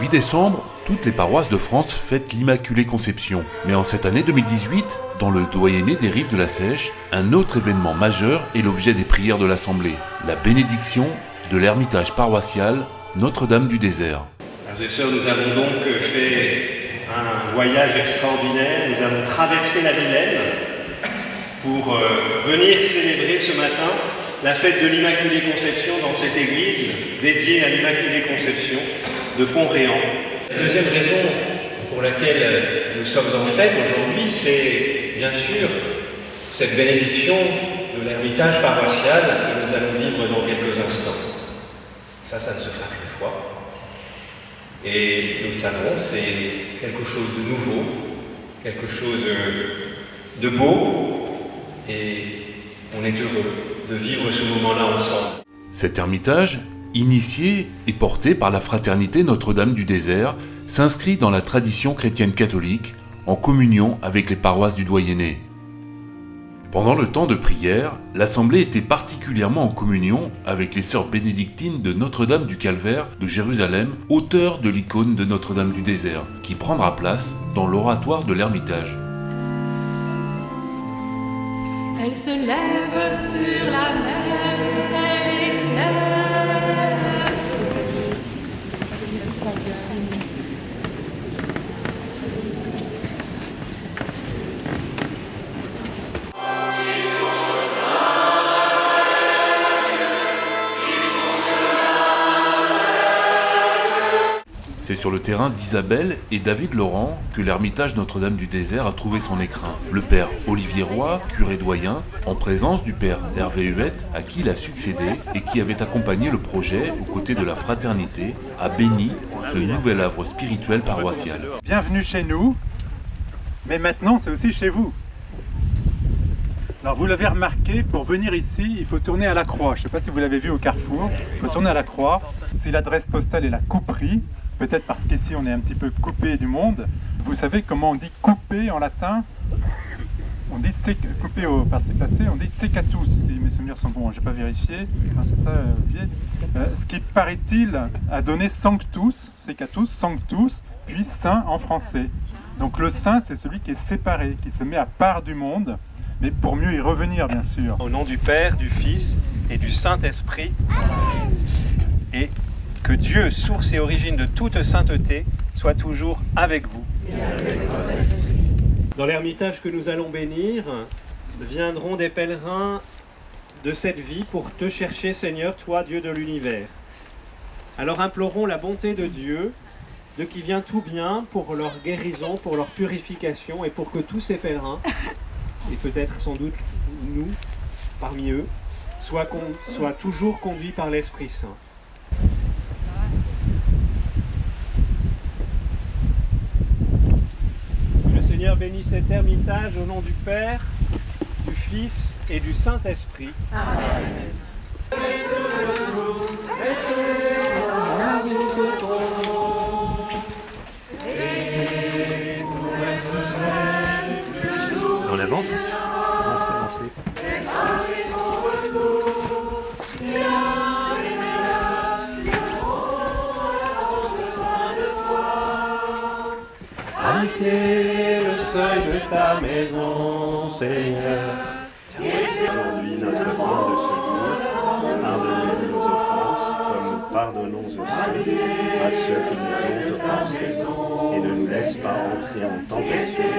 8 décembre, toutes les paroisses de France fêtent l'Immaculée Conception. Mais en cette année 2018, dans le doyenné des Rives de la Seiche, un autre événement majeur est l'objet des prières de l'Assemblée, la bénédiction de l'ermitage paroissial Notre-Dame du Désert. Frères et sœurs, nous avons donc fait un voyage extraordinaire, nous avons traversé la Vilaine pour venir célébrer ce matin la fête de l'Immaculée Conception dans cette église dédiée à l'Immaculée Conception de Pont-Réan. La deuxième raison pour laquelle nous sommes en fête aujourd'hui, c'est bien sûr cette bénédiction de l'ermitage paroissial que nous allons vivre dans quelques instants. Ça ne se fera qu'une fois. Et nous le savons, c'est quelque chose de nouveau, quelque chose de beau, et on est heureux de vivre ce moment-là ensemble. Cet ermitage, initié et porté par la fraternité Notre-Dame du Désert, s'inscrit dans la tradition chrétienne catholique, en communion avec les paroisses du doyenné. Pendant le temps de prière, l'Assemblée était particulièrement en communion avec les sœurs bénédictines de Notre-Dame du Calvaire de Jérusalem, auteurs de l'icône de Notre-Dame du Désert, qui prendra place dans l'oratoire de l'Ermitage. Elle se lève sur la mer, elle éclaire. C'est sur le terrain d'Isabelle et David Laurent que l'ermitage Notre-Dame du Désert a trouvé son écrin. Le père Olivier Roy, curé doyen, en présence du père Hervé Huette, à qui il a succédé et qui avait accompagné le projet aux côtés de la fraternité, a béni ce nouvel havre spirituel paroissial. Bienvenue chez nous, mais maintenant c'est aussi chez vous. Alors vous l'avez remarqué, pour venir ici, il faut tourner à la croix. Je ne sais pas si vous l'avez vu au carrefour, il faut tourner à la croix. Si l'adresse postale est la couperie, peut-être parce qu'ici on est un petit peu coupé du monde. Vous savez comment on dit couper en latin? On dit couper au participe passé, on dit secatus, si mes souvenirs sont bons, je n'ai pas vérifié. C'est ça, Olivier. Ce qui, paraît-il, a donné sanctus, secatus, sanctus, puis saint en français. Donc le saint, c'est celui qui est séparé, qui se met à part du monde, mais pour mieux y revenir, bien sûr. Au nom du Père, du Fils et du Saint-Esprit, et que Dieu, source et origine de toute sainteté, soit toujours avec vous. Dans l'ermitage que nous allons bénir, viendront des pèlerins de cette vie pour te chercher, Seigneur, toi, Dieu de l'univers. Alors implorons la bonté de Dieu, de qui vient tout bien pour leur guérison, pour leur purification, et pour que tous ces pèlerins, et peut-être sans doute nous, parmi eux, soient toujours conduits par l'Esprit Saint. Seigneur, bénis cet ermitage au nom du Père, du Fils et du Saint-Esprit. Amen. On avance. Avancez. Habitez le seuil de ta maison, Seigneur. Aujourd'hui notre pain de ce jour, pardonne-nous nos offenses, comme nous pardonnons aussi à ceux qui nous ont offensés, et ne nous laisse pas entrer en tentation,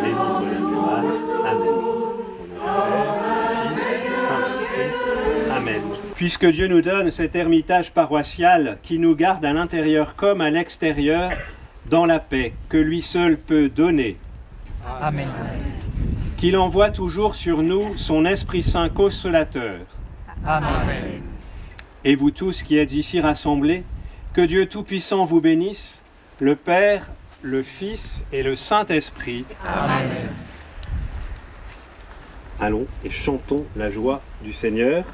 mais délivre-nous du mal. Amen. Au nom du Père, du Fils et du Saint-Esprit. Amen. Puisque Dieu nous donne cet ermitage paroissial qui nous garde à l'intérieur comme à l'extérieur, dans la paix que lui seul peut donner. Amen. Qu'il envoie toujours sur nous son Esprit Saint consolateur. Amen. Et vous tous qui êtes ici rassemblés, que Dieu Tout-Puissant vous bénisse, le Père, le Fils et le Saint-Esprit. Amen. Allons et chantons la joie du Seigneur.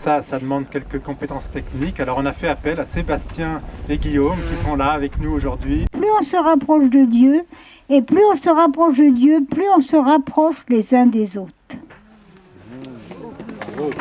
Ça demande quelques compétences techniques. Alors on a fait appel à Sébastien et Guillaume qui sont là avec nous aujourd'hui. Plus on se rapproche de Dieu, et plus on se rapproche de Dieu, plus on se rapproche les uns des autres. Bravo.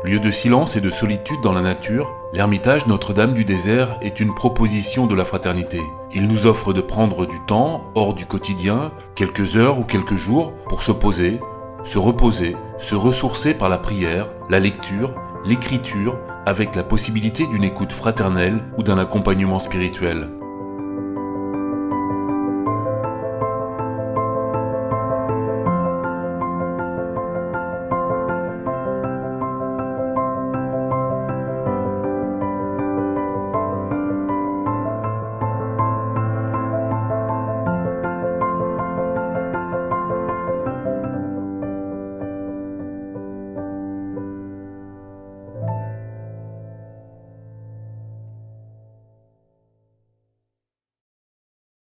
Lieu de silence et de solitude dans la nature, l'ermitage Notre-Dame du Désert est une proposition de la fraternité. Il nous offre de prendre du temps, hors du quotidien, quelques heures ou quelques jours, pour se poser, se reposer, se ressourcer par la prière, la lecture, l'écriture, avec la possibilité d'une écoute fraternelle ou d'un accompagnement spirituel.